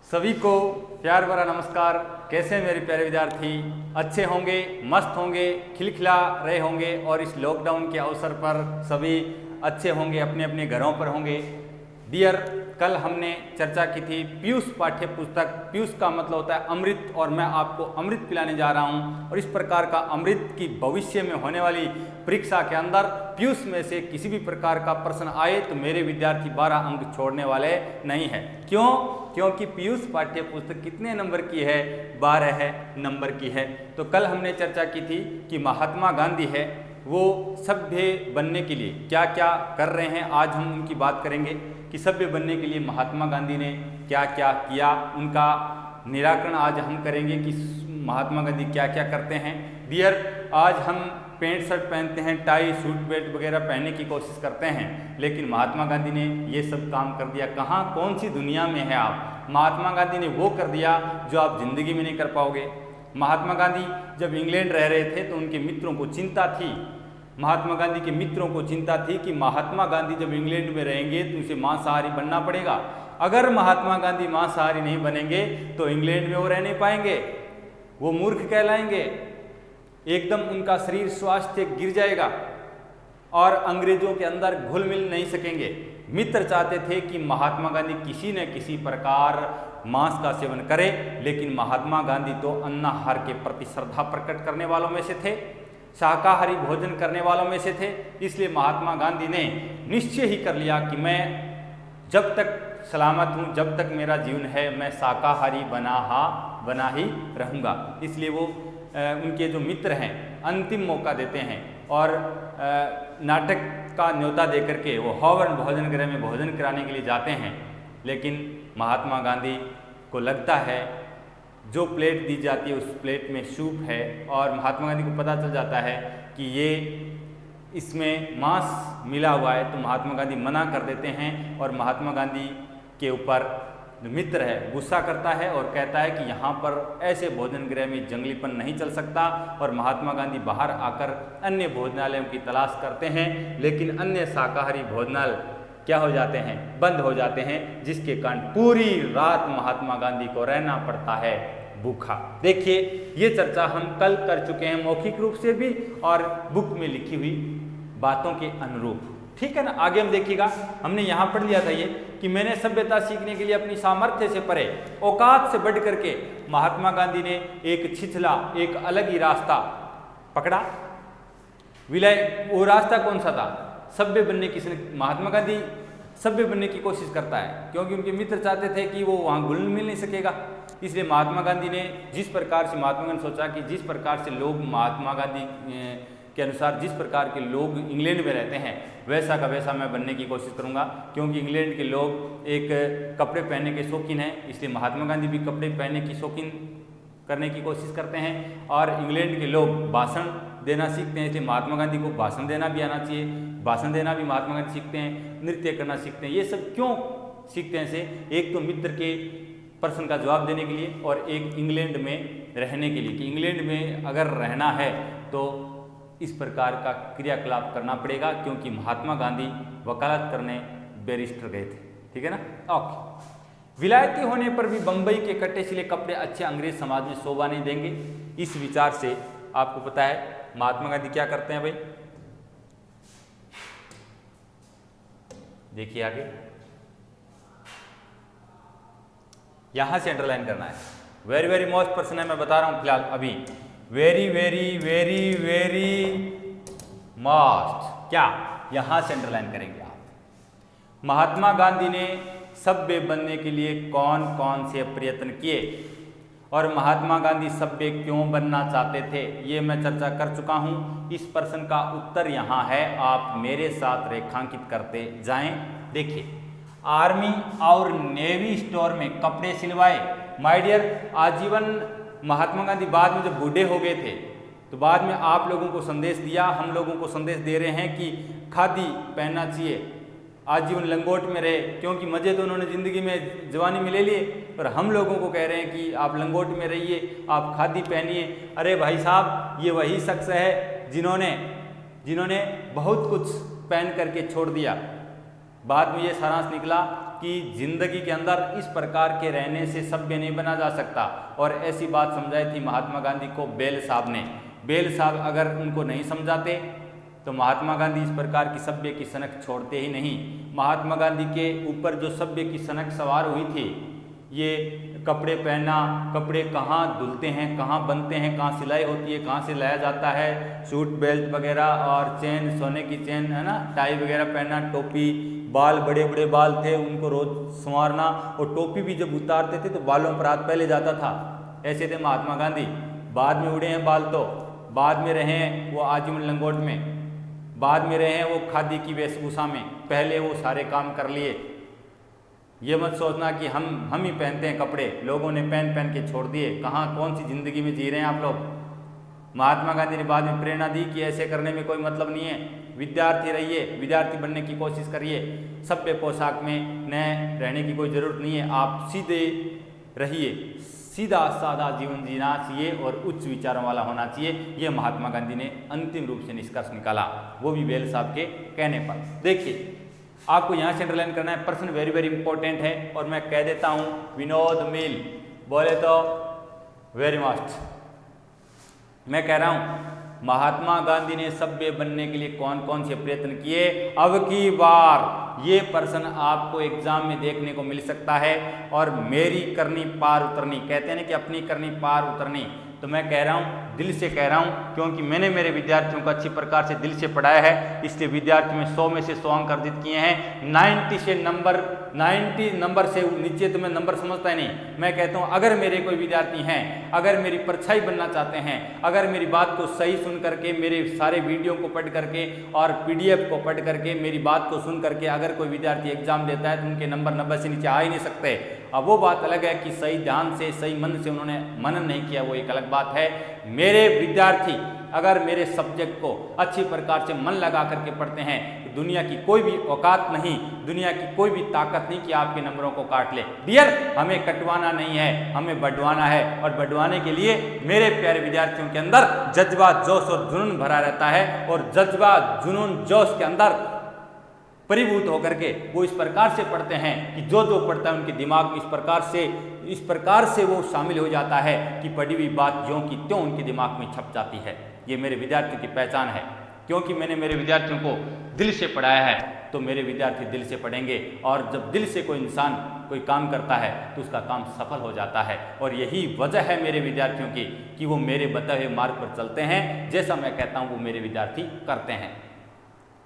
सभी को प्यार भरा नमस्कार। कैसे हैं मेरे प्यारे विद्यार्थी? अच्छे होंगे, मस्त होंगे, खिलखिला रहे होंगे और इस लॉकडाउन के अवसर पर सभी अच्छे होंगे, अपने अपने घरों पर होंगे। डियर, कल हमने चर्चा की थी पीयूष पाठ्य पुस्तक। पीयूष का मतलब होता है अमृत, और मैं आपको अमृत पिलाने जा रहा हूं। और इस प्रकार का अमृत की भविष्य में होने वाली परीक्षा के अंदर पीयूष में से किसी भी प्रकार का प्रश्न आए तो मेरे विद्यार्थी 12 अंक छोड़ने वाले नहीं है। क्यों? क्योंकि पीयूष पाठ्य पुस्तक कितने नंबर की है? 12 नंबर की है। तो कल हमने चर्चा की थी कि महात्मा गांधी है वो सभ्य बनने के लिए क्या क्या कर रहे हैं। आज हम उनकी बात करेंगे कि सभ्य बनने के लिए महात्मा गांधी ने क्या क्या किया, उनका निराकरण आज हम करेंगे कि महात्मा गांधी क्या क्या करते हैं। डियर, आज हम पैंट शर्ट पहनते हैं, टाई सूट बेल्ट वगैरह पहनने की कोशिश करते हैं, लेकिन महात्मा गांधी ने ये सब काम कर दिया। कहाँ, कौन सी दुनिया में है आप? महात्मा गांधी ने वो कर दिया जो आप जिंदगी में नहीं कर पाओगे। महात्मा गांधी जब इंग्लैंड रह रहे थे तो उनके मित्रों को चिंता थी, महात्मा गांधी के मित्रों को चिंता थी कि महात्मा गांधी जब इंग्लैंड में रहेंगे तो उसे मांसाहारी बनना पड़ेगा। अगर महात्मा गांधी मांसाहारी नहीं बनेंगे तो इंग्लैंड में वो रह नहीं पाएंगे, वो मूर्ख कहलाएंगे, एकदम उनका शरीर स्वास्थ्य गिर जाएगा और अंग्रेजों के अंदर घुल मिल नहीं सकेंगे। मित्र चाहते थे कि महात्मा गांधी किसी न किसी प्रकार मांस का सेवन करे, लेकिन महात्मा गांधी तो अन्नाहार के प्रति श्रद्धा प्रकट करने वालों में से थे, शाकाहारी भोजन करने वालों में से थे। इसलिए महात्मा गांधी ने निश्चय ही कर लिया कि मैं जब तक सलामत हूँ, जब तक मेरा जीवन है, मैं शाकाहारी बना ही रहूँगा। इसलिए वो उनके जो मित्र हैं अंतिम मौका देते हैं और नाटक का न्योता देकर के वो हवन भोजन गृह में भोजन कराने के लिए जाते हैं। लेकिन महात्मा गांधी को लगता है जो प्लेट दी जाती है उस प्लेट में सूप है, और महात्मा गांधी को पता चल जाता है कि ये इसमें मांस मिला हुआ है, तो महात्मा गांधी मना कर देते हैं। और महात्मा गांधी के ऊपर जो मित्र है गुस्सा करता है और कहता है कि यहाँ पर ऐसे भोजन गृह में जंगलीपन नहीं चल सकता। और महात्मा गांधी बाहर आकर अन्य भोजनालयों की तलाश करते हैं, लेकिन अन्य शाकाहारी भोजनालय क्या हो जाते हैं? बंद हो जाते हैं, जिसके कारण पूरी रात महात्मा गांधी को रहना पड़ता है भूखा। देखिए, ये चर्चा हम कल कर चुके हैं मौखिक रूप से भी और बुक में लिखी हुई बातों के अनुरूप, ठीक है ना। आगे हम देखिएगा, हमने यहाँ पढ़ लिया था ये कि मैंने सभ्यता सीखने के लिए अपनी सामर्थ्य से परे, औकात से बढ़ करके महात्मा गांधी ने एक छिछला, एक अलग ही रास्ता पकड़ा। विलय, वो रास्ता कौन सा था? सभ्य बनने की। महात्मा गांधी सभ्य बनने की कोशिश करता है क्योंकि उनके मित्र चाहते थे कि वो वहाँ घुल मिल नहीं सकेगा। इसलिए महात्मा गांधी ने जिस प्रकार से महात्मा गांधी सोचा कि जिस प्रकार से लोग महात्मा गांधी के अनुसार जिस प्रकार के लोग इंग्लैंड में रहते हैं वैसा का वैसा मैं बनने की कोशिश करूंगा, क्योंकि इंग्लैंड के लोग एक कपड़े पहनने के शौकीन हैं। इसलिए महात्मा गांधी भी कपड़े पहनने की शौकीन करने की कोशिश करते हैं। और इंग्लैंड के लोग भाषण देना सीखते हैं, इसलिए महात्मा गांधी को भाषण देना भी आना चाहिए। भाषण देना भी महात्मा गांधी सीखते हैं, नृत्य करना सीखते हैं। ये सब क्यों सीखते हैं? से एक तो मित्र के प्रश्न का जवाब देने के लिए और एक इंग्लैंड में रहने के लिए कि इंग्लैंड में अगर रहना है तो इस प्रकार का क्रियाकलाप करना पड़ेगा, क्योंकि महात्मा गांधी वकालत करने बैरिस्टर गए थे, ठीक है ना। ओके। विलायती होने पर भी बंबई के कटे सिले कपड़े अच्छे अंग्रेज समाज में शोभा नहीं देंगे। इस विचार से आपको पता है महात्मा गांधी क्या करते हैं भाई? देखिए आगे, यहां से अंडरलाइन करना है। वेरी वेरी मोस्ट पर्सन है, मैं बता रहा हूं फिलहाल अभी। Very very very very most, क्या यहां से अंडरलाइन करेंगे आप। महात्मा गांधी ने सभ्य बनने के लिए कौन कौन से प्रयत्न किए और महात्मा गांधी सभ्य क्यों बनना चाहते थे, ये मैं चर्चा कर चुका हूं। इस प्रश्न का उत्तर यहाँ है, आप मेरे साथ रेखांकित करते जाएं। देखिए, आर्मी और नेवी स्टोर में कपड़े सिलवाए। माय डियर, आजीवन महात्मा गांधी बाद में जब बूढ़े हो गए थे तो बाद में आप लोगों को संदेश दिया, हम लोगों को संदेश दे रहे हैं कि खादी पहनना चाहिए, आजीवन लंगोट में रहे, क्योंकि मज़े तो उन्होंने ज़िंदगी में जवानी में ले लिए, पर हम लोगों को कह रहे हैं कि आप लंगोट में रहिए, आप खादी पहनिए। अरे भाई साहब, ये वही शख्स है जिन्होंने बहुत कुछ पहन करके छोड़ दिया। बाद में ये सारांश निकला कि जिंदगी के अंदर इस प्रकार के रहने से सभ्य नहीं बना जा सकता। और ऐसी बात समझाई थी महात्मा गांधी को बेल साहब ने। बेल साहब अगर उनको नहीं समझाते तो महात्मा गांधी इस प्रकार की सभ्य की सनक छोड़ते ही नहीं। महात्मा गांधी के ऊपर जो सभ्य की सनक सवार हुई थी, ये कपड़े पहनना, कपड़े कहाँ धुलते हैं, कहाँ बनते हैं, कहाँ सिलाई होती है, कहाँ से लाया जाता है, सूट बेल्ट वगैरह और चेन, सोने की चेन है ना, टाई वगैरह पहनना, टोपी, बाल बड़े बड़े बाल थे उनको रोज संवारना, और टोपी भी जब उतारते थे तो बालों पर हाथ पहले जाता था। ऐसे थे महात्मा गांधी। बाद में उड़े हैं बाल, तो बाद में रहे हैं वो आजीवन लंगोट में, बाद में रहे हैं वो खादी की वेशभूषा में, पहले वो सारे काम कर लिए। ये मत सोचना कि हम ही पहनते हैं कपड़े, लोगों ने पहन पहन के छोड़ दिए। कहाँ कौन सी जिंदगी में जी रहे हैं आप लोग। महात्मा गांधी ने बाद में प्रेरणा दी कि ऐसे करने में कोई मतलब नहीं है, विद्यार्थी रहिए, विद्यार्थी बनने की कोशिश करिए, सभ्य पोशाक में न रहने की कोई ज़रूरत नहीं है, आप सीधे रहिए, सीधा सादा जीवन जीना चाहिए और उच्च विचारों वाला होना चाहिए। ये महात्मा गांधी ने अंतिम रूप से निष्कर्ष निकाला, वो भी बेल साहब के कहने पर। देखिए आपको यहाँ से अंडरलाइन करना है, पर्सन वेरी वेरी इंपॉर्टेंट है। और मैं कह देता हूँ विनोद मिल बोले तो वेरी मस्ट। मैं कह रहा हूँ महात्मा गांधी ने सभ्य बनने के लिए कौन कौन से प्रयत्न किए, अब की बार ये पर्सन आपको एग्जाम में देखने को मिल सकता है। और मेरी करनी पार उतरनी, कहते हैं ना कि अपनी करनी पार उतरनी, तो मैं कह रहा हूँ, दिल से कह रहा हूँ, क्योंकि मैंने मेरे विद्यार्थियों को अच्छी प्रकार से दिल से पढ़ाया है, इसलिए विद्यार्थी में 100 में से 100 अंक अर्जित किए हैं। 90 नंबर से नीचे तो मैं नंबर समझता ही नहीं। मैं कहता हूँ अगर मेरे कोई विद्यार्थी हैं, अगर मेरी परछाई बनना चाहते हैं, अगर मेरी बात को सही सुन करके, मेरे सारे वीडियो को पढ़ करके और PDF को पढ़ करके, मेरी बात को सुन करके अगर कोई विद्यार्थी एग्जाम देता है तो उनके नंबर 90 से नीचे आ ही नहीं सकते। अब वो बात अलग है कि सही ध्यान से, सही मन से उन्होंने मनन नहीं किया, वो एक अलग बात है। मेरे विद्यार्थी अगर मेरे सब्जेक्ट को अच्छी प्रकार से मन लगा करके पढ़ते हैं तो दुनिया की कोई भी औकात नहीं, दुनिया की कोई भी ताकत नहीं कि आपके नंबरों को काट ले। डियर, हमें कटवाना नहीं है, हमें बढ़वाना है। और बढ़वाने के लिए मेरे प्यारे विद्यार्थियों के अंदर जज्बा, जोश और जुनून भरा रहता है। और जज्बा, जुनून, जोश के अंदर परिभूत होकर के वो इस प्रकार से पढ़ते हैं कि जो जो पढ़ता है उनके दिमाग में इस प्रकार से वो शामिल हो जाता है कि पढ़ी हुई बात ज्यों की त्यों उनके दिमाग में छप जाती है। ये मेरे विद्यार्थियों की पहचान है, क्योंकि मैंने मेरे विद्यार्थियों को दिल से पढ़ाया है, तो मेरे विद्यार्थी दिल से पढ़ेंगे। और जब दिल से कोई इंसान कोई काम करता है तो उसका काम सफल हो जाता है। और यही वजह है मेरे विद्यार्थियों की कि वो मेरे बताए हुए मार्ग पर चलते हैं, जैसा मैं कहता हूँ वो मेरे विद्यार्थी करते हैं।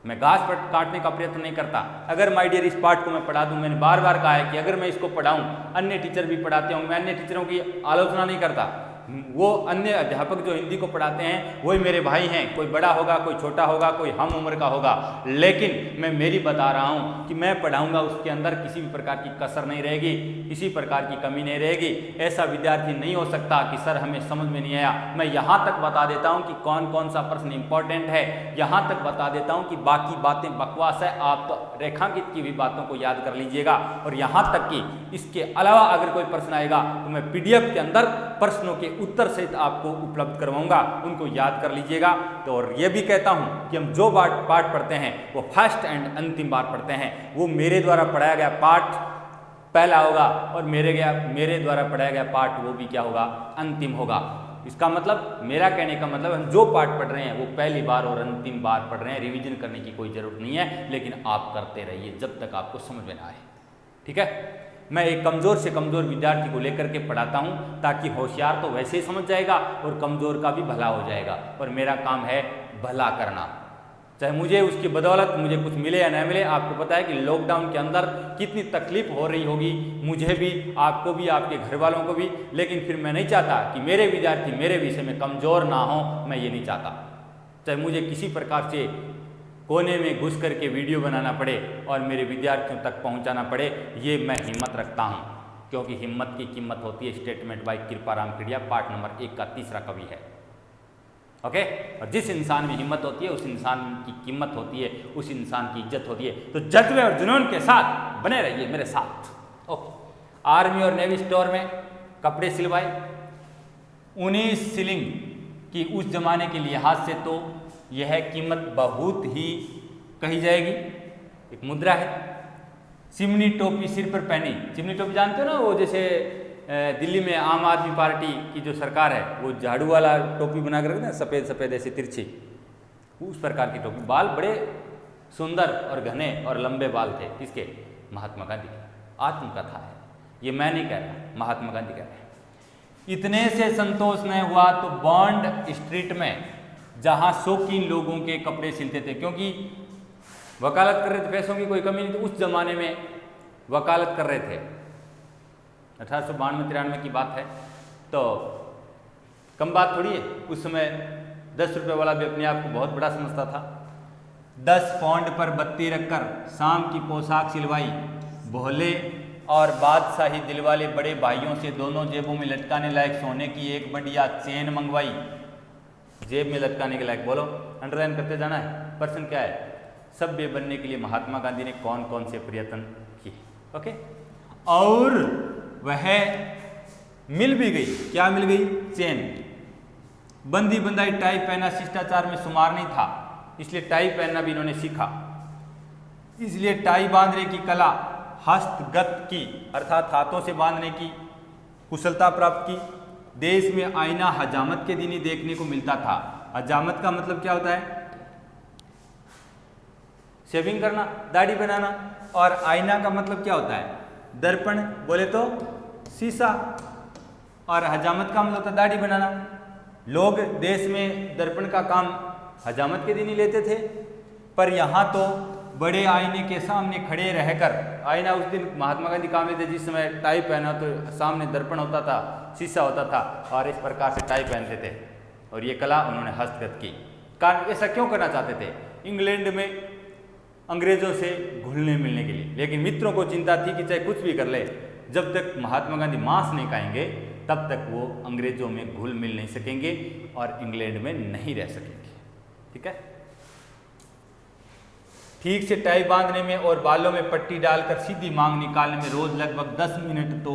मैं घास पर काटने का प्रयत्न नहीं करता। अगर माय डियर इस पार्ट को मैं पढ़ा दूं, मैंने बार बार कहा है कि अगर मैं इसको पढ़ाऊं, अन्य टीचर भी पढ़ाते हों, मैं अन्य टीचरों की आलोचना नहीं करता। वो अन्य अध्यापक जो हिंदी को पढ़ाते हैं वही मेरे भाई हैं, कोई बड़ा होगा, कोई छोटा होगा, कोई हम उम्र का होगा, लेकिन मैं मेरी बता रहा हूँ कि मैं पढ़ाऊँगा उसके अंदर किसी भी प्रकार की कसर नहीं रहेगी, किसी प्रकार की कमी नहीं रहेगी। ऐसा विद्यार्थी नहीं हो सकता कि सर हमें समझ में नहीं आया। मैं यहाँ तक बता देता हूँ कि कौन कौन सा प्रश्न इंपॉर्टेंट है, यहाँ तक बता देता हूँ कि बाकी बातें बकवास है, आप तो रेखांकित की हुई बातों को याद कर लीजिएगा। और यहाँ तक कि इसके अलावा अगर कोई प्रश्न आएगा तो मैं PDF के अंदर प्रश्नों के उत्तर सहित आपको उपलब्ध करवाऊंगा, उनको याद कर लीजिएगा। तो और ये भी कहता हूं कि हम जो पाठ पढ़ते हैं वो फर्स्ट एंड अंतिम बार पढ़ते हैं। वो मेरे द्वारा पढ़ाया गया पाठ पहला होगा और मेरे द्वारा पढ़ाया गया पाठ वो भी क्या होगा, अंतिम होगा। इसका मतलब, मेरा कहने का मतलब, हम जो पाठ पढ़ रहे हैं वो पहली बार और अंतिम बार पढ़ रहे हैं, रिवीजन करने की कोई जरूरत नहीं है, लेकिन आप करते रहिए जब तक आपको समझ में ना आए। ठीक है, मैं एक कमज़ोर से कमज़ोर विद्यार्थी को लेकर के पढ़ाता हूं ताकि होशियार तो वैसे ही समझ जाएगा और कमज़ोर का भी भला हो जाएगा। और मेरा काम है भला करना, चाहे मुझे उसकी बदौलत मुझे कुछ मिले या न मिले। आपको पता है कि लॉकडाउन के अंदर कितनी तकलीफ हो रही होगी, मुझे भी, आपको भी, आपके घर वालों को भी, लेकिन फिर मैं नहीं चाहता कि मेरे विद्यार्थी मेरे विषय में कमज़ोर ना हो। मैं ये नहीं चाहता, चाहे मुझे किसी प्रकार से कोने में घुस करके वीडियो बनाना पड़े और मेरे विद्यार्थियों तक पहुंचाना पड़े, ये मैं हिम्मत रखता हूं, क्योंकि हिम्मत की कीमत होती है। Statement by Kriparam Khidiya, part number 1 का तीसरा कवि है। ओके, और जिस इंसान में हिम्मत होती है उस इंसान की कीमत होती है, उस इंसान की इज्जत होती है। तो जज्बे और जुनून के साथ बने रहिए मेरे साथ। ओके, आर्मी और नेवी स्टोर में कपड़े सिलवाए 19 शिलिंग की उस जमाने के लिहाज से तो यह कीमत बहुत ही कही जाएगी, एक मुद्रा है। चिमनी टोपी सिर पर पहनी। चिमनी टोपी जानते हो ना, वो जैसे दिल्ली में आम आदमी पार्टी की जो सरकार है वो झाड़ू वाला टोपी बना कर रखते हैं, सफ़ेद सफ़ेद ऐसे तिरछी, उस प्रकार की टोपी। बाल बड़े सुंदर और घने और लंबे बाल थे। किसके? महात्मा गांधी के। आत्मकथा है ये, मैं नहीं कह रहा, महात्मा गांधी कह रहे हैं। इतने से संतोष नहीं हुआ तो बॉन्ड स्ट्रीट में जहाँ शौकीन लोगों के कपड़े सिलते थे, क्योंकि वकालत कर रहे थे, पैसों की कोई कमी नहीं थी, उस जमाने में वकालत कर रहे थे। 1892-93 की बात है, तो कम बात थोड़ी है। उस समय 10 रुपये वाला भी अपने आप को बहुत बड़ा समझता था। 10 पौंड पर बत्ती रखकर शाम की पोशाक सिलवाई, भोले और बादशाही दिलवाले बड़े भाइयों से दोनों जेबों में लटकाने लायक सोने की एक बढ़िया चेन मंगवाई। जेब में लटकाने के लायक, बोलो, अंडरलाइन करते जाना है। प्रश्न क्या है? सभ्य बनने के लिए महात्मा गांधी ने कौन कौन से प्रयत्न किए? ओके, और वह मिल भी गई। क्या मिल गई? चेन। बंदी बंदाई टाई पहना शिष्टाचार में शुमार नहीं था, इसलिए टाई पहनना भी इन्होंने सीखा। इसलिए टाई बांधने की कला हस्तगत की, अर्थात हाथों से बांधने की कुशलता प्राप्त की। देश में आईना हजामत के दिन ही देखने को मिलता था। हजामत का मतलब क्या होता है? शेविंग करना, दाढ़ी बनाना। और आईना का मतलब क्या होता है? दर्पण, बोले तो शीशा। और हजामत का मतलब होता है दाढ़ी बनाना। लोग देश में दर्पण का काम हजामत के दिन ही लेते थे, पर यहाँ तो बड़े आईने के सामने खड़े रहकर, आईना उस दिन महात्मा गांधी काम लेते जिस समय टाई पहना तो सामने दर्पण होता था, शीशा होता था, और इस प्रकार से टाई पहनते थे। और ये कला उन्होंने हस्तगत की। कारण ऐसा क्यों करना चाहते थे? इंग्लैंड में अंग्रेजों से घुलने मिलने के लिए। लेकिन मित्रों को चिंता थी कि चाहे कुछ भी कर ले, जब तक महात्मा गांधी मांस नहीं खाएंगे तब तक वो अंग्रेजों में घुल मिल नहीं सकेंगे और इंग्लैंड में नहीं रह सकेंगे। ठीक है। ठीक से टाई बांधने में और बालों में पट्टी डालकर सीधी मांग निकालने में रोज लगभग 10 मिनट तो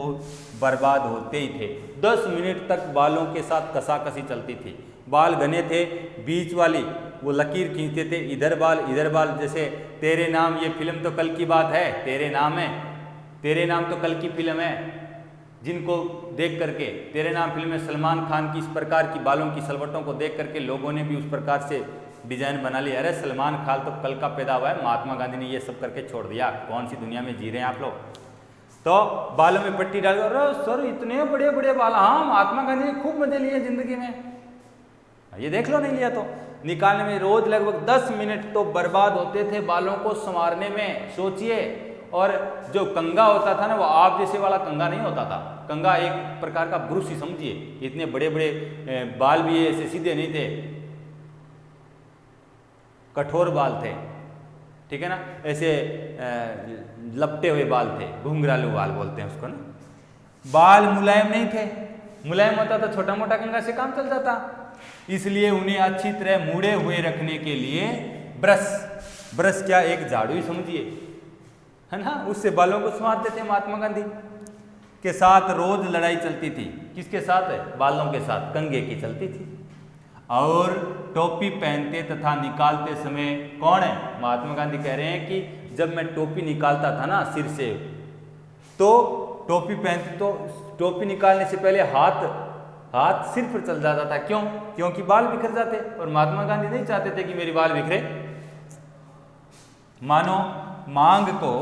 बर्बाद होते ही थे। 10 मिनट तक बालों के साथ कसाकसी चलती थी। बाल घने थे, बीच वाली वो लकीर खींचते थे, इधर बाल। जैसे तेरे नाम, ये फिल्म तो कल की बात है, तेरे नाम है, तेरे नाम तो कल की फिल्म है, जिनको देख करके तेरे नाम फिल्म में सलमान खान की इस प्रकार की बालों की सलवटों को देख करके लोगों ने भी उस प्रकार से डिजाइन बना लिया। अरे सलमान खान तो कल का पैदा हुआ है, महात्मा गांधी ने ये सब करके छोड़ दिया, कौन सी दुनिया में जी रहे हैं आप लोग। तो बालों में पट्टी डाल, अरे सर इतने बड़े बड़े बाल, हाँ महात्मा गांधी ने खूब मजे लिए जिंदगी में, ये देख लो, नहीं लिया तो। निकालने में रोज लगभग 10 मिनट तो बर्बाद होते थे बालों को संवारने में, सोचिए। और जो कंगा होता था ना, वो आप जैसे वाला कंगा नहीं होता था। कंगा एक प्रकार का ब्रुश ही समझिए, इतने बड़े बड़े बाल भी ऐसे सीधे नहीं थे, कठोर बाल थे, ठीक है ना, ऐसे लपटे हुए बाल थे, घुंघरालू बाल बोलते हैं उसको ना। बाल मुलायम नहीं थे, मुलायम होता तो छोटा मोटा कंगा से काम चल जाता। इसलिए उन्हें अच्छी तरह मुड़े हुए रखने के लिए ब्रश क्या, एक झाड़ू ही समझिए, है ना, उससे बालों को संवारते थे। महात्मा गांधी के साथ रोज लड़ाई चलती थी। किसके साथ? बालों के साथ, कंगे की चलती थी। और टोपी पहनते तथा निकालते समय कौन है? महात्मा गांधी कह रहे हैं कि जब मैं टोपी निकालता था ना सिर से, तो टोपी पहनते तो टोपी निकालने से पहले हाथ सिर पर चल जाता था। क्यों? क्योंकि बाल बिखर जाते, और महात्मा गांधी नहीं चाहते थे कि मेरी बाल बिखरे। मानो मांग को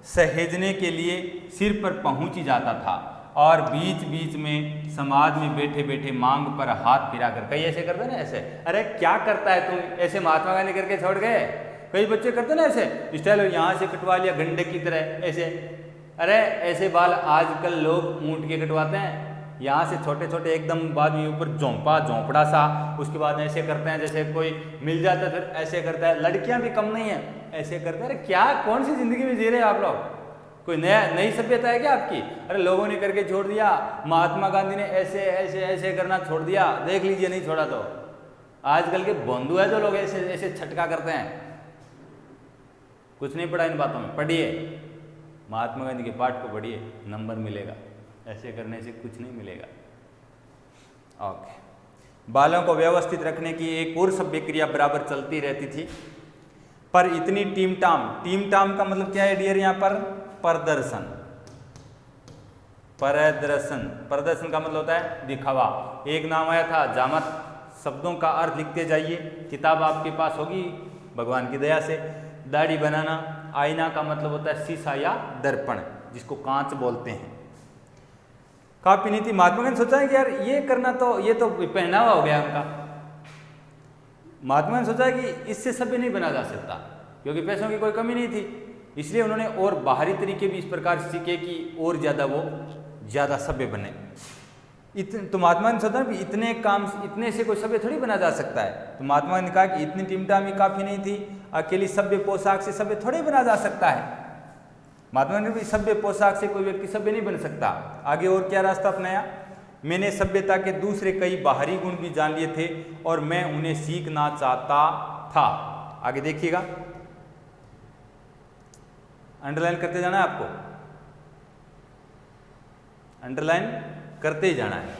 सहेजने के लिए सिर पर पहुंच ही जाता था, और बीच बीच में समाज में बैठे बैठे मांग पर हाथ फिरा कर, कई ऐसे करते ना, ऐसे, अरे क्या करता है तुम, ऐसे महात्मा गांधी करके छोड़ गए। कई बच्चे करते ना ऐसे स्टाइल, यहाँ से कटवा लिया गंडे की तरह ऐसे। अरे ऐसे बाल आजकल लोग ऊंट के कटवाते हैं, यहाँ से छोटे छोटे एकदम, बाद में ऊपर झोंपड़ा सा, उसके बाद ऐसे करते हैं जैसे कोई मिल जाता है, फिर ऐसे करता है। लड़कियां भी कम नहीं है, ऐसे करते हैं। अरे क्या, कौन सी जिंदगी में जी रहे हैं आप लोग? कोई नई सभ्यता है क्या आपकी? अरे लोगों ने करके छोड़ दिया, महात्मा गांधी ने ऐसे ऐसे ऐसे करना छोड़ दिया, देख लीजिए, नहीं छोड़ा तो। आजकल के बंधु है जो लोग ऐसे ऐसे छटका करते हैं। कुछ नहीं पढ़ा इन बातों में, पढ़िए महात्मा गांधी के पाठ को, पढ़िए, नंबर मिलेगा। ऐसे करने से कुछ नहीं मिलेगा। ओके। बालों को व्यवस्थित रखने की एक और सभ्य क्रिया बराबर चलती रहती थी, पर इतनी टीम टाम का मतलब क्या है डियर? यहाँ पर प्रदर्शन। प्रदर्शन, प्रदर्शन का मतलब होता है दिखावा। एक नाम आया था जामत, शब्दों का अर्थ लिखते जाइए, किताब आपके पास होगी भगवान की दया से। दाढ़ी बनाना, आईना का मतलब होता है शीशा या दर्पण, जिसको कांच बोलते हैं। काफी नीति। महात्मा गांधी ने सोचा है कि यार ये करना तो, ये तो पहनावा हो गया उनका। महात्मा ने सोचा कि इससे सभ्य नहीं बना जा सकता, क्योंकि पैसों की कोई कमी नहीं थी। इसलिए उन्होंने और बाहरी तरीके भी इस प्रकार सीखे कि और ज़्यादा वो ज़्यादा सभ्य बने। तो महात्मा ने सोचा कि इतने काम, इतने से कोई सभ्य थोड़ी बना जा सकता है। तो महात्मा ने कहा कि इतनी टिमटामी काफ़ी नहीं थी, अकेली सभ्य पोशाक से सभ्य थोड़े बना जा सकता है। महात्मा ने भी सभ्य पोशाक से कोई व्यक्ति सभ्य नहीं बन सकता। आगे और क्या रास्ता अपनाया? मैंने सभ्यता के दूसरे कई बाहरी गुण भी जान लिए थे और मैं उन्हें सीखना चाहता था। आगे देखिएगा, अंडरलाइन करते जाना है आपको, अंडरलाइन करते ही जाना है।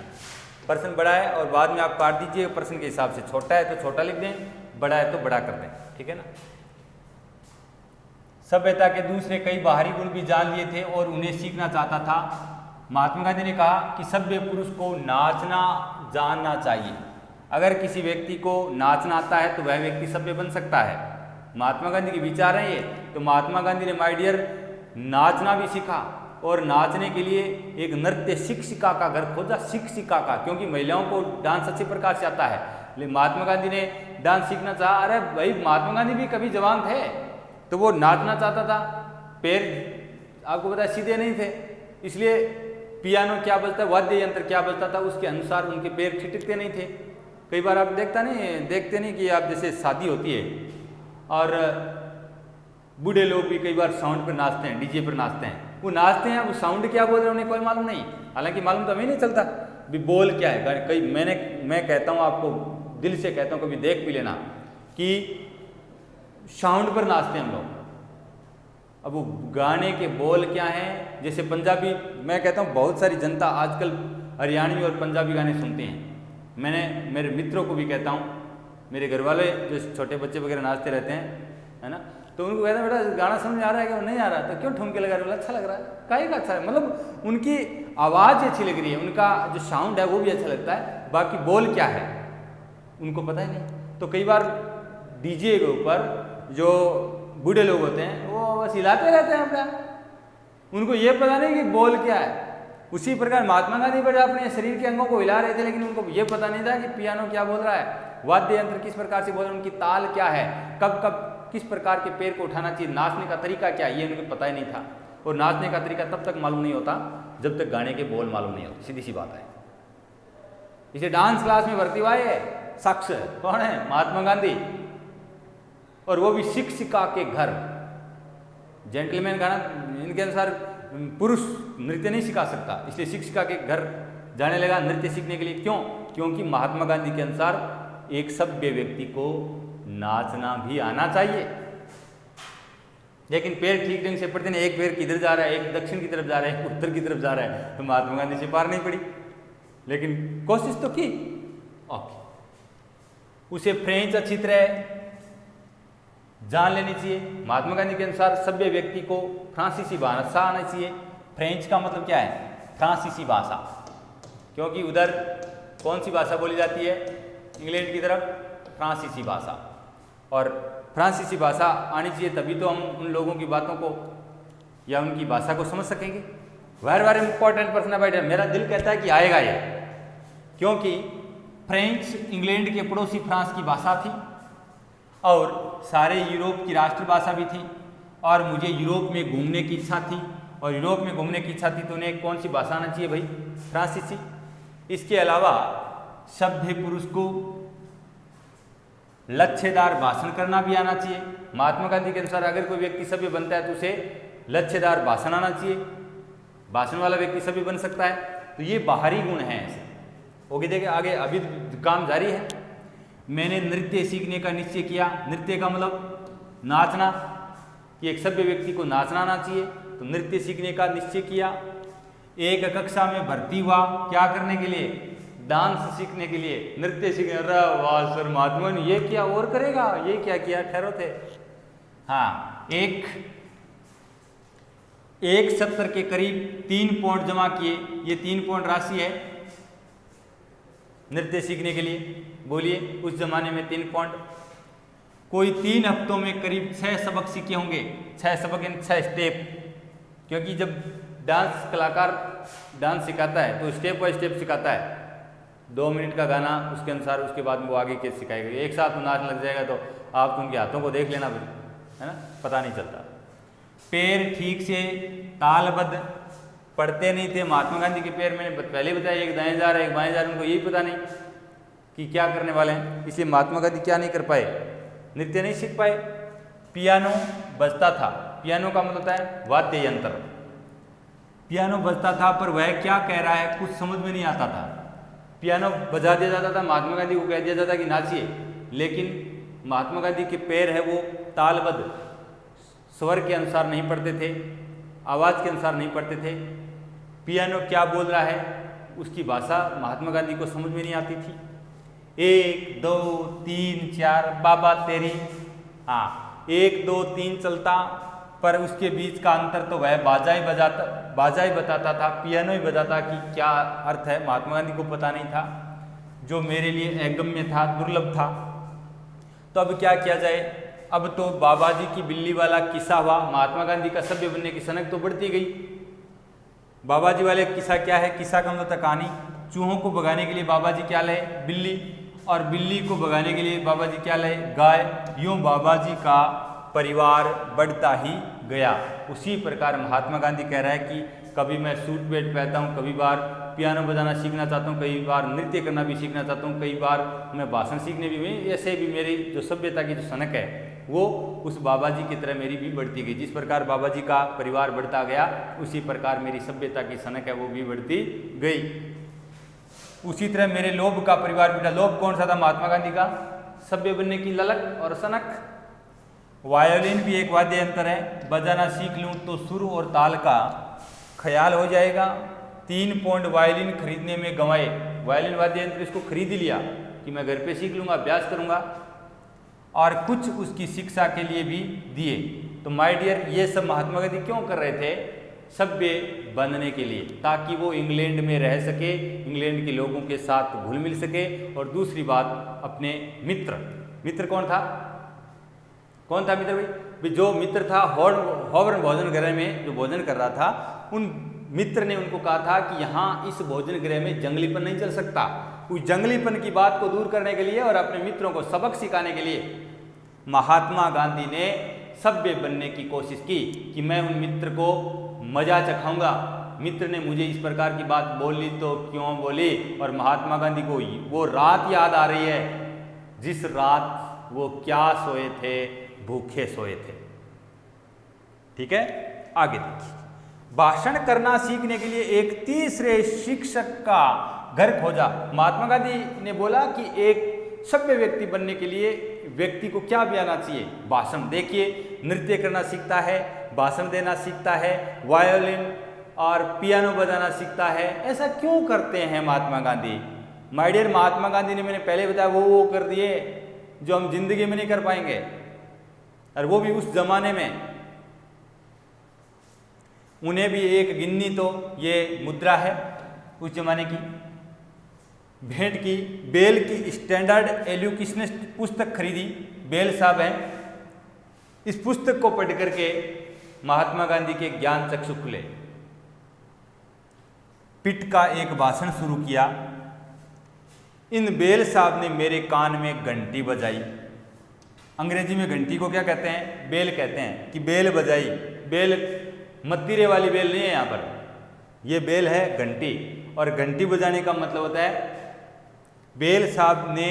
प्रश्न बड़ा है और बाद में आप काट दीजिए, प्रश्न के हिसाब से। छोटा है तो छोटा लिख दें, बड़ा है तो बड़ा कर दें, ठीक है ना। सभ्यता के दूसरे कई बाहरी गुण भी जान लिए थे और उन्हें सीखना चाहता था। महात्मा गांधी ने कहा कि सभ्य पुरुष को नाचना जानना चाहिए। अगर किसी व्यक्ति को नाचना आता है तो वह व्यक्ति सभ्य बन सकता है। महात्मा गांधी के विचार हैं ये। तो महात्मा गांधी ने माय डियर नाचना भी सीखा और नाचने के लिए एक नृत्य शिक्षिका का घर खोजा, शिक्षिका का, क्योंकि महिलाओं को डांस अच्छे प्रकार से आता है। लेकिन महात्मा गांधी ने डांस सीखना चाहा। अरे भाई, महात्मा गांधी भी कभी जवान थे तो वो नाचना चाहता था। पैर आपको पता है सीधे नहीं थे, इसलिए पियानो क्या बजता, वाद्य यंत्र क्या बजता था, उसके अनुसार उनके पैर ठिठकते नहीं थे। कई बार आप देखते नहीं कि आप जैसे शादी होती है और बूढ़े लोग भी कई बार साउंड पर नाचते हैं, डीजे पर नाचते हैं। वो नाचते हैं, वो साउंड क्या बोल रहे हैं उन्हें कोई मालूम नहीं। हालांकि मालूम तो हमें नहीं चलता भी बोल क्या है। कई मैं कहता हूँ आपको, दिल से कहता हूँ, कभी देख भी लेना कि साउंड पर नाचते हैं हम लोग। अब वो गाने के बोल क्या हैं, जैसे पंजाबी, मैं कहता हूँ बहुत सारी जनता आजकल हरियाणवी और पंजाबी गाने सुनते हैं। मैंने मेरे मित्रों को भी कहता हूँ, मेरे घर वाले जो छोटे बच्चे वगैरह नाचते रहते हैं, है ना, तो उनको कहता है बेटा गाना समझ आ रहा है कि नहीं आ रहा, तो क्यों ठुमके लगा रहे हो? अच्छा लग रहा है, काहे का अच्छा है, मतलब उनकी आवाज़ अच्छी लग रही है, उनका जो साउंड है वो भी अच्छा लगता है, बाकी बोल क्या है उनको पता ही नहीं। तो कई बार डीजे के ऊपर जो बूढ़े लोग होते हैं वो बस हिलाते रहते हैं अपना, उनको ये पता नहीं कि बोल क्या है। उसी प्रकार महात्मा गांधी बड़े अपने शरीर के अंगों को हिला रहे थे, लेकिन उनको ये पता नहीं था कि पियानो क्या बोल रहा है, वाद्य यंत्र किस प्रकार से बोल रहे हैं, उनकी ताल क्या है, कब कब किस प्रकार के पैर को उठाना चाहिए, नाचने का तरीका क्या है, ये उनको पता ही नहीं था। और नाचने का तरीका तब तक मालूम नहीं होता जब तक गाने के बोल मालूम नहीं होते, सीधी सी बात है। इसे डांस क्लास में भर्ती हुआ है शख्स कौन है? महात्मा गांधी, और वो भी शिक्षिका के घर। जेंटलमैन गाना, इनके अनुसार पुरुष नृत्य नहीं सिखा सकता, इसलिए शिक्षिका के घर जाने लगा नृत्य सीखने के लिए। क्यों? क्योंकि महात्मा गांधी के अनुसार एक सभ्य व्यक्ति को नाचना भी आना चाहिए। लेकिन पैर ठीक ढंग से पड़ते नहीं, एक पैर किधर जा रहा है, एक दक्षिण की तरफ जा रहा है, एक उत्तर की तरफ जा रहा है, तो महात्मा गांधी से पार नहीं पड़ी, लेकिन कोशिश तो की। ओके, उसे फ्रेंच अच्छी तरह जान लेनी चाहिए। महात्मा गांधी के अनुसार सभ्य व्यक्ति को फ्रांसीसी भाषा आना चाहिए। फ्रेंच का मतलब क्या है? फ्रांसीसी भाषा, क्योंकि उधर कौन सी भाषा बोली जाती है? इंग्लैंड की तरफ फ्रांसीसी भाषा। और फ्रांसीसी भाषा आनी चाहिए, तभी तो हम उन लोगों की बातों को या उनकी भाषा को समझ सकेंगे। वेरी इंपॉर्टेंट पर्सन अबाउट, मेरा दिल कहता है कि आएगा ये, क्योंकि फ्रेंच इंग्लैंड के पड़ोसी फ्रांस की भाषा थी और सारे यूरोप की राष्ट्रभाषा भी थी। और मुझे यूरोप में घूमने की इच्छा थी, और यूरोप में घूमने की इच्छा थी तो उन्हें कौन सी भाषा आना चाहिए भाई? फ्रांसीसी। इसके अलावा सभ्य पुरुष को लच्छेदार भाषण करना भी आना चाहिए। महात्मा गांधी के अनुसार अगर कोई व्यक्ति सभ्य बनता है तो उसे लच्छेदार भाषण आना चाहिए, भाषण वाला व्यक्ति सभ्य बन सकता है। तो ये बाहरी गुण हैं ऐसे। ओके, देखिए आगे अभी काम जारी है। मैंने नृत्य सीखने का निश्चय किया। नृत्य का मतलब नाचना, कि एक सभ्य व्यक्ति को नाचना आना चाहिए, तो नृत्य सीखने का निश्चय किया। एक कक्षा में भर्ती हुआ, क्या करने के लिए? डांस सीखने के लिए, नृत्य सीखने। अरे वाह सर, महात्मा ने ये किया और करेगा, ये क्या किया? ठहरो थे। हाँ, एक 170 के करीब 3 पौंड जमा किए। ये 3 पौंड राशि है नृत्य सीखने के लिए। बोलिए, उस जमाने में 3 पौंड। कोई 3 हफ्तों में करीब 6 सबक सीखे होंगे। 6 सबक यानी 6 स्टेप, क्योंकि जब डांस कलाकार डांस सिखाता है तो स्टेप बाय स्टेप सिखाता है। 2 मिनट का गाना, उसके अनुसार उसके बाद में वो आगे कैसे सिखाएगा। एक साथ नाच लग जाएगा तो आप उनके हाथों को देख लेना फिर, है ना, पता नहीं चलता। पैर ठीक से तालबद्ध पढ़ते नहीं थे। महात्मा गांधी के पैर मैंने पहले बताया, एक दाएं जा रहा है एक बाएं जा रहा है, उनको यही पता नहीं कि क्या करने वाले हैं, इसलिए महात्मा गांधी क्या नहीं कर पाए, नृत्य नहीं सीख पाए। पियानो बजता था। पियानो का मतलब होता है वाद्य यंत्र। पियानो बजता था पर वह क्या कह रहा है कुछ समझ में नहीं आता था। पियानो बजा दिया जाता था, महात्मा गांधी को कह दिया जाता कि नाचिए, लेकिन महात्मा गांधी के पैर है वो तालबद्ध, स्वर के अनुसार नहीं पढ़ते थे, आवाज़ के अनुसार नहीं पढ़ते थे। पियानो क्या बोल रहा है उसकी भाषा महात्मा गांधी को समझ में नहीं आती थी। 1 2 3 4 बाबा तेरी, हाँ 1 2 3 चलता, पर उसके बीच का अंतर तो वह बाजा ही बताता था, पियानो ही बताता कि क्या अर्थ है, महात्मा गांधी को पता नहीं था, जो मेरे लिए अगम्य था, दुर्लभ था। तो अब क्या किया जाए। अब तो बाबा जी की बिल्ली वाला किस्सा हुआ। महात्मा गांधी का सभ्य बनने की सनक तो बढ़ती गई। बाबा जी वाले किस्सा क्या है, किस्सा का मतलब कहानी। चूहों को भगाने के लिए बाबा जी क्या लाए, बिल्ली, और बिल्ली को भगाने के लिए बाबा जी क्या लाए, गाय। यूं बाबा जी का परिवार बढ़ता ही गया। उसी प्रकार महात्मा गांधी कह रहा है कि कभी मैं सूट बेल्ट पहनता हूँ, कभी बार पियानो बजाना सीखना चाहता हूँ, कई बार नृत्य करना भी सीखना चाहता हूँ, कई बार मैं भाषण सीखने भी, ऐसे भी मेरी जो सभ्यता की जो सनक है वो उस बाबा जी की तरह मेरी भी बढ़ती गई। जिस प्रकार बाबा जी का परिवार बढ़ता गया उसी प्रकार मेरी सभ्यता की सनक है वो भी बढ़ती गई। उसी तरह मेरे लोभ का परिवार बढ़ा। लोभ कौन सा था महात्मा गांधी का, सभ्य बनने की ललक और सनक। वायोलिन भी एक वाद्य यंत्र है, बजाना सीख लूँ तो सुर और ताल का ख्याल हो जाएगा। 3 पौंड वायोलिन खरीदने में गंवाए। वायोलिन वाद्य यंत्र इसको खरीद ही लिया कि मैं घर पे सीख लूँगा, अभ्यास करूँगा, और कुछ उसकी शिक्षा के लिए भी दिए। तो माय डियर, ये सब महात्मा गांधी क्यों कर रहे थे, सभ्य बनने के लिए, ताकि वो इंग्लैंड में रह सके, इंग्लैंड के लोगों के साथ घुल मिल सके। और दूसरी बात, अपने मित्र कौन था मित्र भाई, जो मित्र था हॉवर्न भोजन गृह में जो भोजन कर रहा था, उन मित्र ने उनको कहा था कि यहाँ इस भोजन गृह में जंगलीपन नहीं चल सकता। उस जंगलीपन की बात को दूर करने के लिए और अपने मित्रों को सबक सिखाने के लिए महात्मा गांधी ने सभ्य बनने की कोशिश की कि मैं उन मित्र को मजा चखाऊंगा। मित्र ने मुझे इस प्रकार की बात बोली तो क्यों बोली, और महात्मा गांधी को वो रात याद आ रही है जिस रात वो क्या सोए थे, भूखे सोए थे। ठीक है, आगे देखिए। भाषण करना सीखने के लिए एक तीसरे शिक्षक का घर खोजा। महात्मा गांधी ने बोला कि एक सभ्य व्यक्ति बनने के लिए व्यक्ति को क्या भी आना चाहिए, भाषण। देखिए, नृत्य करना सीखता है, भाषण देना सीखता है, वायोलिन और पियानो बजाना सीखता है। ऐसा क्यों करते हैं महात्मा गांधी? माय डियर, महात्मा गांधी ने, मैंने पहले बताया, वो कर दिए जो हम जिंदगी में नहीं कर पाएंगे, और वो भी उस जमाने में। उन्हें भी एक गिन्नी, तो ये मुद्रा है उस जमाने की, भेंट की। बेल की स्टैंडर्ड एजुकेशनिस्ट पुस्तक खरीदी, बेल साहब हैं। इस पुस्तक को पढ़ करके महात्मा गांधी के ज्ञान चक्षु खुले। पिट का एक भाषण शुरू किया। इन बेल साहब ने मेरे कान में घंटी बजाई। अंग्रेजी में घंटी को क्या कहते हैं, बेल कहते हैं, कि बेल बजाई। बेल मत्तीरे वाली बेल नहीं है, यहाँ पर ये बेल है घंटी। और घंटी बजाने का मतलब होता है, बेल साहब ने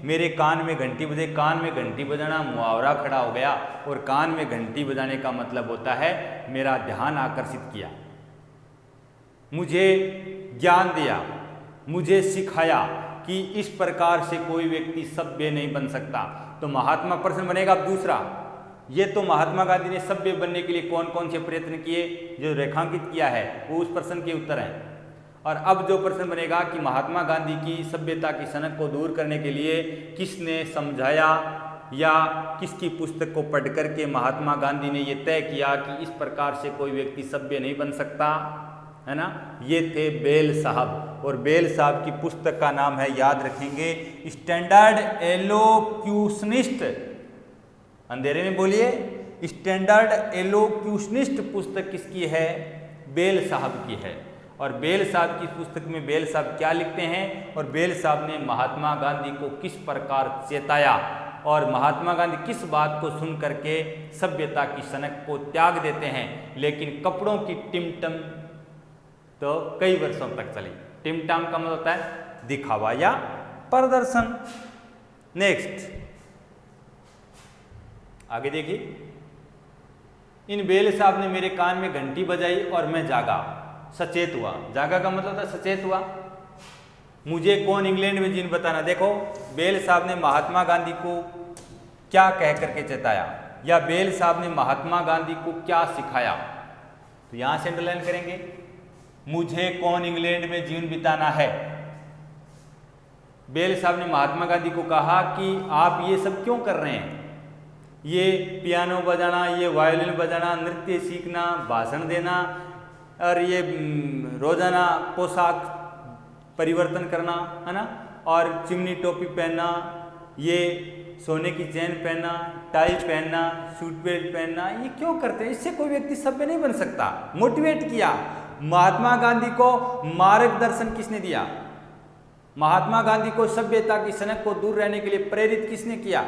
मेरे कान में घंटी बजाई। कान में घंटी बजाना मुहावरा खड़ा हो गया, और कान में घंटी बजाने का मतलब होता है मेरा ध्यान आकर्षित किया, मुझे ज्ञान दिया, मुझे सिखाया कि इस प्रकार से कोई व्यक्ति सभ्य नहीं बन सकता। तो महात्मा प्रश्न बनेगा अब दूसरा। ये तो महात्मा गांधी ने सभ्य बनने के लिए कौन कौन से प्रयत्न किए जो रेखांकित किया है, वो उस प्रश्न के उत्तर हैं। और अब जो प्रश्न बनेगा कि महात्मा गांधी की सभ्यता की सनक को दूर करने के लिए किसने समझाया, या किसकी पुस्तक को पढ़ करके महात्मा गांधी ने ये तय किया कि इस प्रकार से कोई व्यक्ति सभ्य नहीं बन सकता, है ना? ये थे बेल साहब, और बेल साहब की पुस्तक का नाम है, याद रखेंगे, स्टैंडर्ड एलोक्यूशनिस्ट। अंधेरे में बोलिए, स्टैंडर्ड एलोक्यूशनिस्ट पुस्तक किसकी है? बेल साहब की है। और बेल साहब की पुस्तक में बेल साहब क्या लिखते हैं, और बेल साहब ने महात्मा गांधी को किस प्रकार चेताया, और महात्मा गांधी किस बात को सुन करके सभ्यता की सनक को त्याग देते हैं। लेकिन कपड़ों की टिमटम तो कई वर्षों तक चली। टिमटम का मतलब होता है दिखावा या प्रदर्शन। नेक्स्ट आगे देखिए, इन बेल साहब ने मेरे कान में घंटी बजाई और मैं जागा, सचेत हुआ। जागा का मतलब था सचेत हुआ। मुझे कौन इंग्लैंड में जीन बताना। देखो बेल साहब ने महात्मा गांधी को क्या कह करके चेताया, या बेल साहब ने महात्मा गांधी को क्या सिखाया, तो यहां से अंडरलाइन करेंगे, मुझे कौन इंग्लैंड में जीवन बिताना है। बेल साहब ने महात्मा गांधी को कहा कि आप ये सब क्यों कर रहे हैं, ये पियानो बजाना, ये वायलिन बजाना, नृत्य सीखना, भाषण देना, और ये रोजाना पोशाक परिवर्तन करना, है ना, और चिमनी टोपी पहनना, ये सोने की चेन पहनना, टाई पहनना, सूट बेल्ट पहनना, ये क्यों करते हैं? इससे कोई व्यक्ति सभ्य नहीं बन सकता। मोटिवेट किया। महात्मा गांधी को मार्गदर्शन किसने दिया? महात्मा गांधी को सभ्यता की सनक को दूर रहने के लिए प्रेरित किसने किया?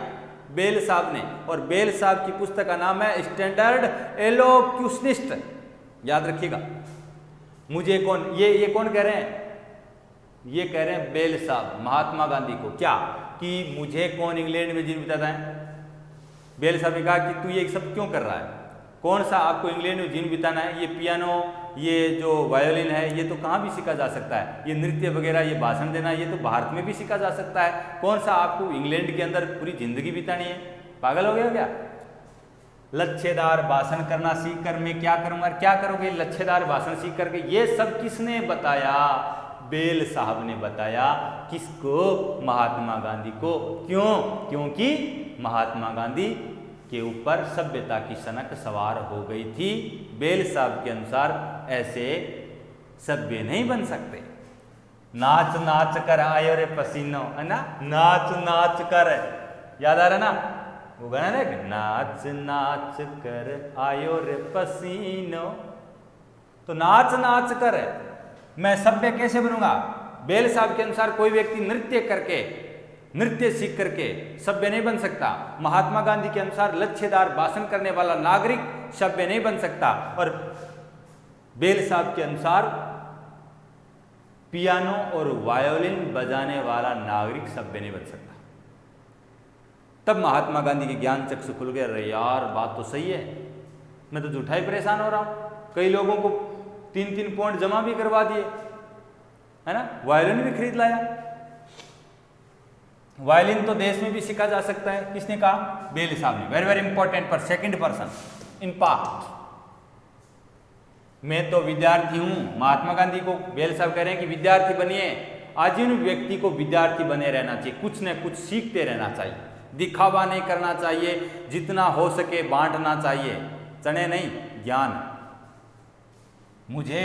बेल साहब ने। और बेल साहब की पुस्तक का नाम है स्टैंडर्ड एलोक्यूशनिस्ट। याद रखिएगा। मुझे कौन, ये कौन कह रहे हैं? ये कह रहे हैं बेल साहब महात्मा गांधी को, क्या कि मुझे कौन इंग्लैंड में जीवन बिताता है। बेल साहब ने कहा कि तू ये सब क्यों कर रहा है, कौन सा आपको इंग्लैंड में जीवन बिताना है? ये पियानो, ये जो वायोलिन है, ये तो कहाँ भी सीखा जा सकता है। ये नृत्य वगैरह, ये भाषण देना, ये तो भारत में भी सीखा जा सकता है। कौन सा आपको इंग्लैंड के अंदर पूरी जिंदगी बितानी है? पागल हो गया क्या? लच्छेदार भाषण करना सीख कर मैं क्या करूंगा, क्या करोगे लच्छेदार भाषण सीख करके? ये सब किसने बताया? बेल साहब ने बताया। किसको? महात्मा गांधी को। क्यों? क्योंकि महात्मा गांधी के ऊपर सभ्यता की सनक सवार हो गई थी। बेल साहब के अनुसार ऐसे सभ्य नहीं बन सकते। नाच नाच कर आयो रे पसीनो, है ना, नाच नाच कर, याद आ रहा ना वो गाना ना, नाच नाच कर आयो रे पसीनो। तो नाच नाच कर मैं सभ्य कैसे बनूंगा? बेल साहब के अनुसार कोई व्यक्ति नृत्य करके, नृत्य सीख करके सभ्य नहीं बन सकता। महात्मा गांधी के अनुसार लच्छेदार भाषण करने वाला नागरिक सभ्य नहीं बन सकता। और बेल साहब के अनुसार पियानो और वायोलिन बजाने वाला नागरिक सभ्य नहीं बन सकता। तब महात्मा गांधी के ज्ञान चक्षु खुल गए। अरे यार बात तो सही है, मैं तो झूठा ही परेशान हो रहा हूं। कई लोगों को 3-3 पॉइंट जमा भी करवा दिए, है ना, वायलिन भी खरीद लाया। वायलिन तो देश में भी सीखा जा सकता है। किसने कहा? बेल साहब ने। वेरी वेरी इंपॉर्टेंट पर सेकंड पर्सन इन पास्ट। मैं तो विद्यार्थी हूं। महात्मा गांधी को बेल साहब कह रहे हैं कि विद्यार्थी बनिए। आजीवन व्यक्ति को विद्यार्थी बने रहना चाहिए, कुछ न कुछ सीखते रहना चाहिए, दिखावा नहीं करना चाहिए, जितना हो सके बांटना चाहिए, चने नहीं ज्ञान। मुझे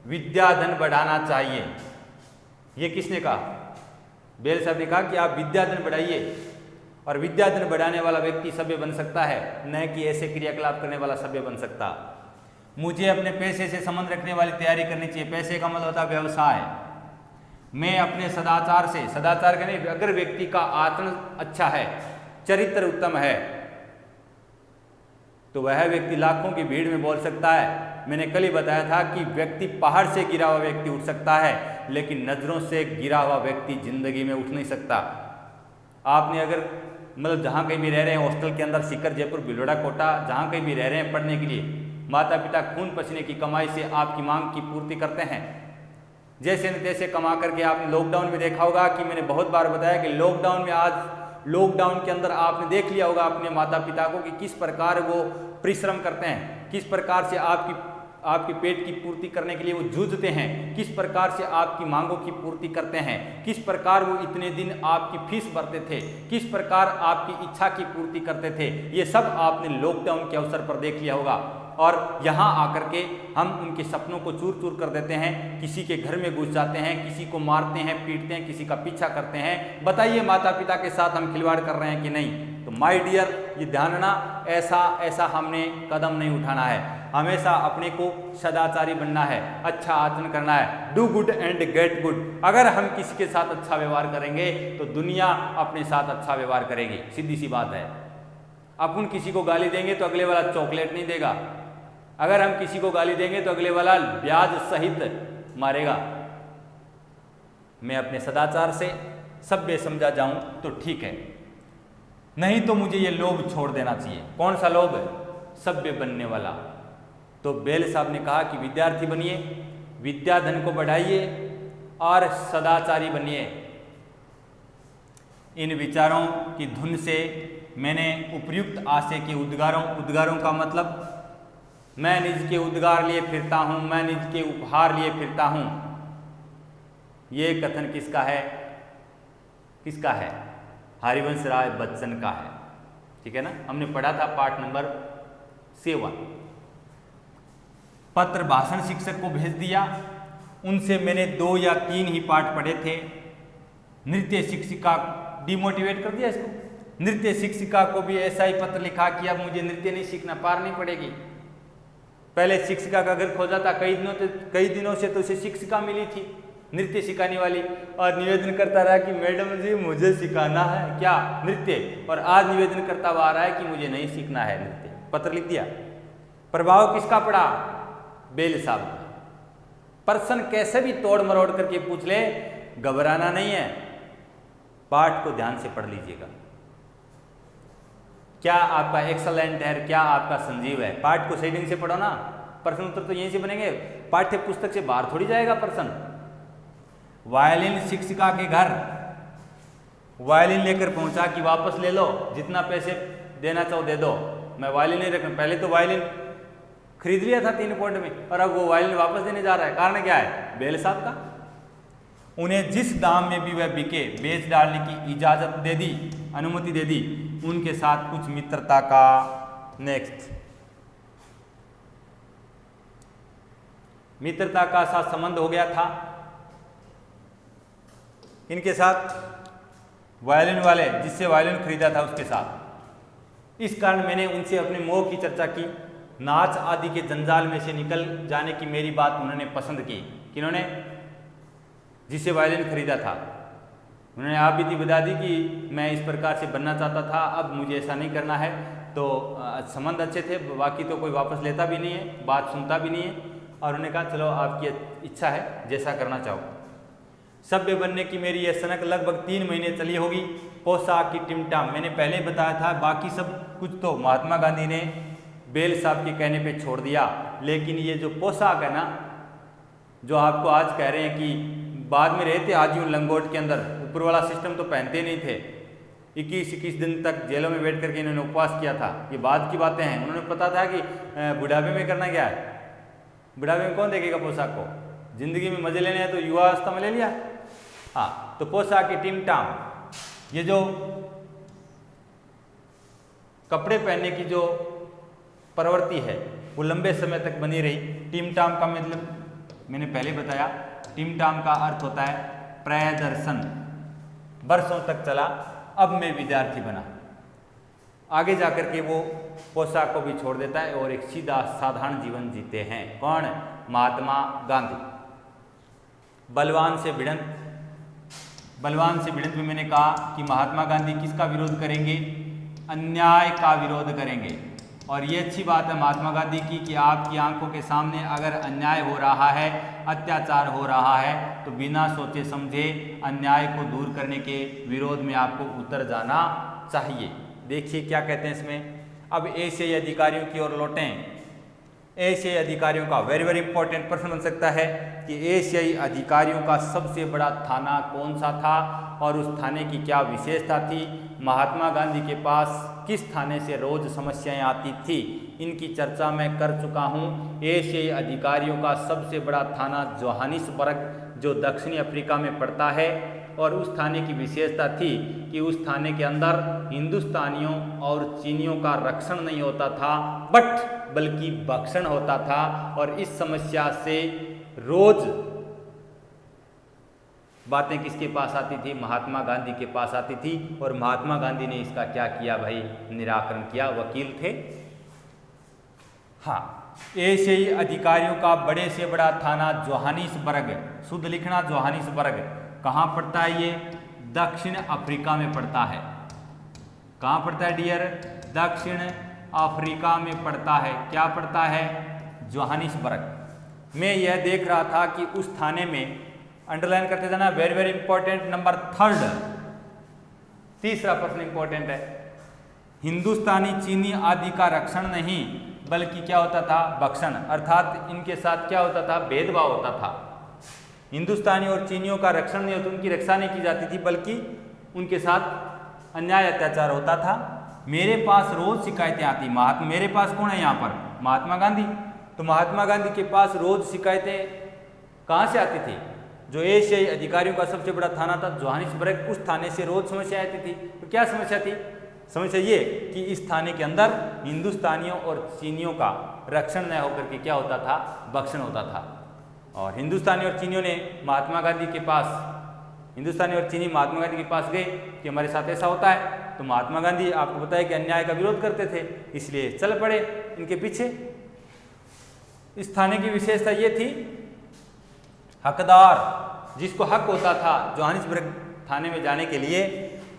विद्या धन बढ़ाना चाहिए। ये किसने कहा? बेल साहब ने कहा कि आप विद्या धन बढ़ाइए, और विद्या धन बढ़ाने वाला व्यक्ति सभ्य बन सकता है, न कि ऐसे क्रियाकलाप करने वाला सभ्य बन सकता। मुझे अपने पैसे से संबंध रखने वाली तैयारी करनी चाहिए। पैसे का मतलब होता है व्यवसाय। मैं अपने सदाचार से, सदाचार का नहीं, अगर व्यक्ति का आचरण अच्छा है, चरित्र उत्तम है, तो वह व्यक्ति लाखों की भीड़ में बोल सकता है। मैंने कल ही बताया था कि व्यक्ति पहाड़ से गिरा हुआ व्यक्ति उठ सकता है, लेकिन नजरों से गिरा हुआ व्यक्ति जिंदगी में उठ नहीं सकता। आपने अगर मतलब जहाँ कहीं भी रह रहे हैं, हॉस्टल के अंदर, सीकर, जयपुर, भिलोड़ा, कोटा, जहाँ कहीं भी रह रहे हैं पढ़ने के लिए, माता पिता खून पसीने की कमाई से आपकी मांग की पूर्ति करते हैं। जैसे न तैसे कमा करके आपने लॉकडाउन में देखा होगा कि मैंने बहुत बार बताया कि लॉकडाउन में, आज लॉकडाउन के अंदर आपने देख लिया होगा अपने माता पिता को कि किस प्रकार वो परिश्रम करते हैं, किस प्रकार से आपकी आपके पेट की पूर्ति करने के लिए वो जूझते हैं, किस प्रकार से आपकी मांगों की पूर्ति करते हैं, किस प्रकार वो इतने दिन आपकी फीस भरते थे, किस प्रकार आपकी इच्छा की पूर्ति करते थे, ये सब आपने लॉकडाउन के अवसर पर देख लिया होगा। और यहाँ आकर के हम उनके सपनों को चूर चूर कर देते हैं, किसी के घर में घुस जाते हैं, किसी को मारते हैं, पीटते हैं, किसी का पीछा करते हैं। बताइए माता पिता के साथ हम खिलवाड़ कर रहे हैं कि नहीं? तो माय डियर, ये ध्यान रखना, ऐसा हमने कदम नहीं उठाना है। हमेशा अपने को सदाचारी बनना है, अच्छा आचरण करना है, do good and get good. अगर हम किसी के साथ अच्छा व्यवहार करेंगे तो दुनिया अपने साथ अच्छा व्यवहार करेगी, सीधी सी बात है। अपन किसी को गाली देंगे तो अगले वाला चॉकलेट नहीं देगा, अगर हम किसी को गाली देंगे तो अगले वाला ब्याज सहित मारेगा। मैं अपने सदाचार से सभ्य समझा जाऊं तो ठीक है, नहीं तो मुझे ये लोभ छोड़ देना चाहिए। कौन सा लोभ? सभ्य बनने वाला। तो बेल साहब ने कहा कि विद्यार्थी बनिए, विद्या धन को बढ़ाइए और सदाचारी बनिए। इन विचारों की धुन से मैंने उपर्युक्त आशय के उद्गारों का मतलब, मैं निज के उद्गार लिए फिरता हूँ, मैं निज के उपहार लिए फिरता हूँ, ये कथन किसका है? किसका है? हरिवंश राय बच्चन का है। ठीक है ना, हमने पढ़ा था पाठ नंबर 7। पत्र भाषण शिक्षक को भेज दिया, उनसे मैंने 2 या 3 ही पाठ पढ़े थे। नृत्य शिक्षिका डिमोटिवेट कर दिया इसको। नृत्य शिक्षिका को भी ऐसा ही पत्र लिखा कि अब मुझे नृत्य नहीं सीखना, पार नहीं पड़ेगी। पहले शिक्षिका का घर खोजा था, कई दिनों से तो उसे शिक्षिका मिली थी नृत्य सिखाने वाली, और निवेदन करता रहा कि मैडम जी मुझे सिखाना है क्या? नृत्य। और आज निवेदन करता हुआ आ रहा है कि मुझे नहीं सीखना है नृत्य। पत्र लिख दिया। प्रभाव किसका पड़ा? बेल साहब का। पर्सन कैसे भी तोड़ मरोड़ करके पूछ ले, घबराना नहीं है, पाठ को ध्यान से पढ़ लीजिएगा। क्या आपका एक्सलेंट है, क्या आपका संजीव है? पाठ को सेटिंग से पढ़ो ना, प्रश्न उत्तर तो यहीं से बनेंगे, पाठ्य पुस्तक से बाहर थोड़ी जाएगा प्रश्न। वायलिन शिक्षिका के घर वायलिन लेकर पहुंचा कि वापस ले लो, जितना पैसे देना चाहो दे दो, मैं वायलिन नहीं रखना। पहले तो वायलिन खरीद लिया था 3 पॉइंट में, और अब वो वायलिन वापस देने जा रहा है। कारण क्या है? बेल साहब का। उन्हें जिस दाम में भी वह बिके बेच डालने की इजाजत दे दी, अनुमति दे दी। उनके साथ कुछ मित्रता का नेक्स्ट मित्रता का साथ संबंध हो गया था इनके साथ, वायलिन वाले जिससे वायलिन खरीदा था उसके साथ। इस कारण मैंने उनसे अपने मोह की चर्चा की। नाच आदि के जंजाल में से निकल जाने की मेरी बात उन्होंने पसंद की। किन्होंने? जिससे वायलिन खरीदा था। उन्होंने आप भी बता दी कि मैं इस प्रकार से बनना चाहता था, अब मुझे ऐसा नहीं करना है। तो संबंध अच्छे थे, बाकी तो कोई वापस लेता भी नहीं है, बात सुनता भी नहीं है। और उन्होंने कहा चलो आपकी इच्छा है, जैसा करना चाहो। सभ्य बनने की मेरी यह सनक लगभग 3 महीने चली होगी। पोशाक की टिमटाम मैंने पहले बताया था, बाकी सब कुछ तो महात्मा गांधी ने बेल साहब के कहने पे छोड़ दिया। लेकिन ये जो पोशाक है ना, जो आपको आज कह रहे हैं कि बाद में रहते आजीवन लंगोट के अंदर, ऊपर वाला सिस्टम तो पहनते नहीं थे। 21 दिन तक जेलों में बैठ करके इन्होंने उपवास किया था, ये बाद की बातें हैं। उन्होंने पता था कि बुढ़ापे में करना क्या है, बुढ़ापे में कौन देखेगा पोशाक को, जिंदगी में मजे लेने हैं तो युवा अवस्था में ले लिया। हाँ, तो पोशाक की टिमटाम, ये जो कपड़े पहनने की जो प्रवृत्ति है वो लंबे समय तक बनी रही। टिमटाम का मतलब मैंने पहले बताया, टिमटाम का अर्थ होता है प्रदर्शन। वर्षों तक चला, अब मैं विद्यार्थी बना। आगे जाकर के वो पोशाक को भी छोड़ देता है और एक सीधा साधारण जीवन जीते हैं। कौन? महात्मा गांधी। बलवान से भिड़ंत में मैंने कहा कि महात्मा गांधी किसका विरोध करेंगे? अन्याय का विरोध करेंगे। और ये अच्छी बात है महात्मा गांधी की कि आपकी आंखों के सामने अगर अन्याय हो रहा है, अत्याचार हो रहा है, तो बिना सोचे समझे अन्याय को दूर करने के विरोध में आपको उतर जाना चाहिए। देखिए क्या कहते हैं इसमें। अब ऐसे अधिकारियों की ओर लौटें। एशियाई अधिकारियों का वेरी वेरी इंपॉर्टेंट प्रश्न बन सकता है कि एशियाई अधिकारियों का सबसे बड़ा थाना कौन सा था और उस थाने की क्या विशेषता थी। महात्मा गांधी के पास किस थाने से रोज समस्याएं आती थी, इनकी चर्चा मैं कर चुका हूँ। एशियाई अधिकारियों का सबसे बड़ा थाना जोहानिसबर्ग जो दक्षिणी अफ्रीका में पड़ता है, और उस थाने की विशेषता थी कि उस थाने के अंदर हिंदुस्तानियों और चीनियों का रक्षण नहीं होता था बल्कि भक्षण होता था। और इस समस्या से रोज बातें किसके पास आती थी, महात्मा गांधी के पास आती थी। और महात्मा गांधी ने इसका क्या किया भाई, निराकरण किया, वकील थे। हाँ, एशियाई अधिकारियों का बड़े से बड़ा थाना जोहानिसबर्ग, शुद्ध लिखना जोहानिसबर्ग, कहाँ पड़ता है ये, दक्षिण अफ्रीका में पड़ता है। कहाँ पड़ता है डियर, दक्षिण अफ्रीका में पड़ता है। क्या पड़ता है, जोहानिसबर्ग। मैं यह देख रहा था कि उस थाने में, अंडरलाइन करते जाना, वेरी वेरी इंपॉर्टेंट, नंबर 3, तीसरा प्रश्न इंपॉर्टेंट है। हिंदुस्तानी चीनी आदि का रक्षण नहीं बल्कि क्या होता था, भक्षण, अर्थात इनके साथ क्या होता था, भेदभाव होता था। हिंदुस्तानी और चीनियों का रक्षण नहीं होता, उनकी रक्षा नहीं की जाती थी, बल्कि उनके साथ अन्याय अत्याचार होता था। मेरे पास रोज शिकायतें आती, मेरे पास कौन है यहाँ पर, महात्मा गांधी। तो महात्मा गांधी के पास रोज शिकायतें कहाँ से आती थी, जो एशियाई अधिकारियों का सबसे बड़ा थाना था जोहानिसबर्ग, उस थाने से रोज समस्या आती थी। तो क्या समस्या थी, समस्या ये कि इस थाने के अंदर हिंदुस्तानियों और चीनियों का रक्षण न होकर के क्या होता था, भक्षण होता था। और हिंदुस्तानी और चीनियों ने महात्मा गांधी के पास, हिंदुस्तानी और चीनी महात्मा गांधी के पास गए कि हमारे साथ ऐसा होता है। तो महात्मा गांधी आपको पता है कि अन्याय का विरोध करते थे, इसलिए चल पड़े इनके पीछे। इस थाने की विशेषता ये थी, हकदार, जिसको हक होता था जोहानिसबर्ग थाने में जाने के लिए,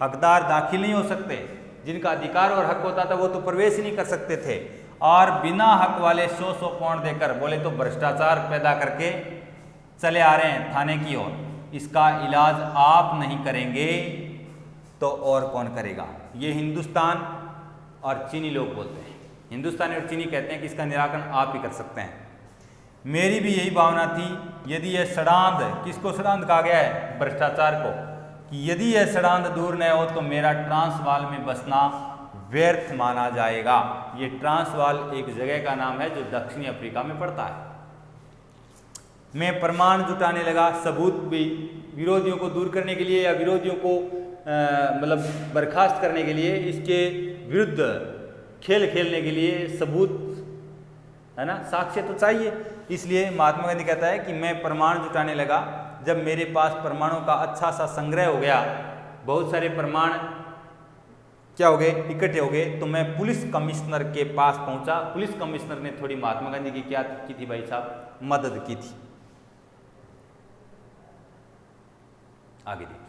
हकदार दाखिल नहीं हो सकते। जिनका अधिकार और हक होता था वो तो प्रवेश ही नहीं कर सकते थे। और बिना हक वाले 100 पाउंड देकर, बोले तो भ्रष्टाचार पैदा करके चले आ रहे हैं थाने की ओर। इसका इलाज आप नहीं करेंगे तो और कौन करेगा, ये हिंदुस्तान और चीनी लोग बोलते हैं। हिंदुस्तानी और चीनी कहते हैं कि इसका निराकरण आप ही कर सकते हैं। मेरी भी यही भावना थी। यदि यह सड़ांध, किसको सड़ांध कहा गया है, भ्रष्टाचार को, कि यदि यह सड़ांध दूर न हो तो मेरा ट्रांसवाल में बसना व्यर्थ माना जाएगा। ये ट्रांसवाल एक जगह का नाम है जो दक्षिणी अफ्रीका में पड़ता है। मैं प्रमाण जुटाने लगा, सबूत भी, विरोधियों को दूर करने के लिए या विरोधियों को मतलब बर्खास्त करने के लिए, इसके विरुद्ध खेल खेलने के लिए सबूत है ना, साक्ष्य तो चाहिए। इसलिए महात्मा गांधी कहता है कि मैं प्रमाण जुटाने लगा। जब मेरे पास प्रमाणों का अच्छा सा संग्रह हो गया, बहुत सारे प्रमाण क्या हो गए, इकट्ठे हो गए, तो मैं पुलिस कमिश्नर के पास पहुंचा। पुलिस कमिश्नर ने थोड़ी महात्मा गांधी की क्या की थी भाई साहब, मदद की थी। आगे देखिए,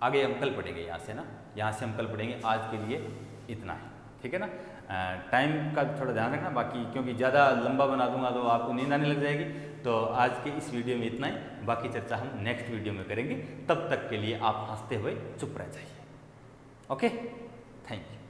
आगे हम कल पढ़ेंगे यहाँ से ना, यहाँ से हम कल पढ़ेंगे। आज के लिए इतना है, ठीक है ना। टाइम का थोड़ा ध्यान रखना, बाकी क्योंकि ज़्यादा लंबा बना दूंगा तो आपको नींद आने लग जाएगी। तो आज के इस वीडियो में इतना ही, बाकी चर्चा हम नेक्स्ट वीडियो में करेंगे। तब तक के लिए आप हंसते हुए चुप रह जाइए। Okay, thank you.